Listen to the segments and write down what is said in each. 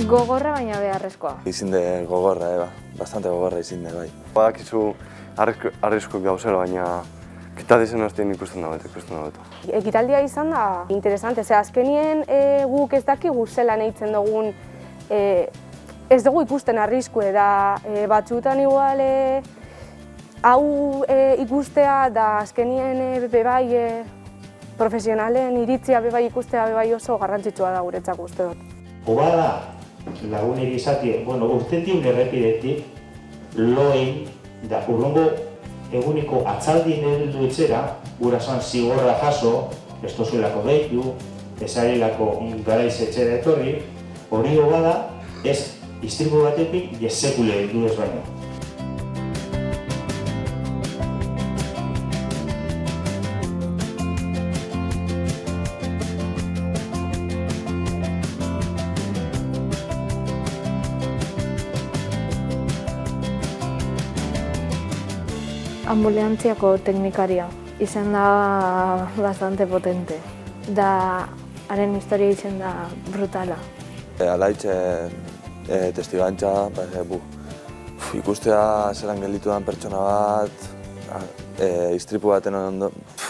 Gogorra baina beharrezkoa. Izinde gogorra, bastante gogorra izinde, bai. Badakizu arriskuk gauzela, baina kitaldizien hastien ikusten da beto. Ekitaldia izan da interesante, azkenien guk ez dakigu zelan eitzen dugun, ez dugu ikusten arriskue da batzutan igual hau ikustea da azkenien bebai profesionalen iritzia bebai ikustea bebai oso garrantzitsua da guretzako uste dut. Obada laguneri izatie, urtetik errepidetik loei da urrungo eguniko atzaldien heldu etxera, gurasoan zigorra jaso, ez tozuelako deitu, ezarelako garaiz etxera etorri, hori obada ez istripu batetik sekule heldu ez baino. Ambulantziako teknikaria. Izan da bastante potente. Da, haren historia izan da brutala. Alaitxe testigantza, ikustea zelan gelditu den pertsona bat, istripu baten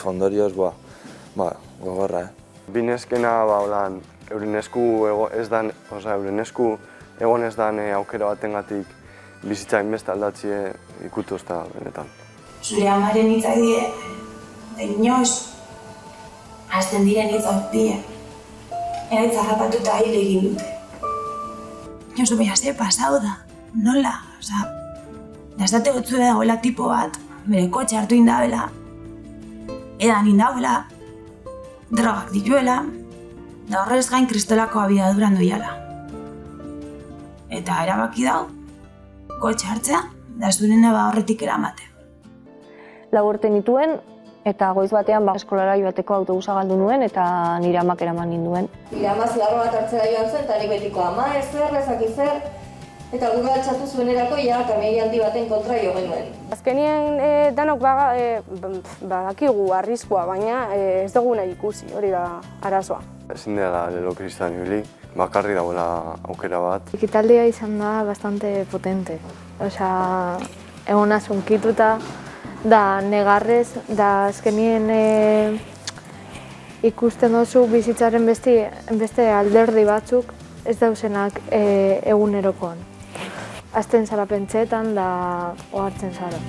ondorioz, gogorra, Bineskena, euren esku egon ez dan aukera batengatik bizitza inbeste aldatzie ikutuzta benetan. Zure amaren hitzak die, da inoz, hasten diren hitzak die. Eraitz harrapatuta hil egin dute. Inoz, baina ze pasau da, nola, daztate gotzue dagoela tipo bat, bere kotxe hartu indabela, edan indabela, drogak dituela, da horrez gain kristolako abiaduran doiala. Eta erabaki dau, kotxe hartzea, da zure neba horretik eramate. 4 urte nituen, eta goiz batean eskolara joateko autobusa galdu nuen eta nire amak eraman ninduen. Nire ama zigarro bat hartzera joan zen, eta nik betiko ama ezer, ezaki zer, eta gure altxatu zuenerako kamioi handi baten kontra jo genuen. Azkenien danok badakigu arriskua, baina ez dugu nahi ikusi, hori da arazoa. Ezin dela lelo kristan ibili, bakarri dagoela aukera bat. Ekitaldia izan da bastante potente. Egona zunkituta, da negarrez, da azkenien ikusten duzu bizitzaren beste alderdi batzuk ez dauzenak egunerokoan. Azten zara pentsetan da ohartzen zara.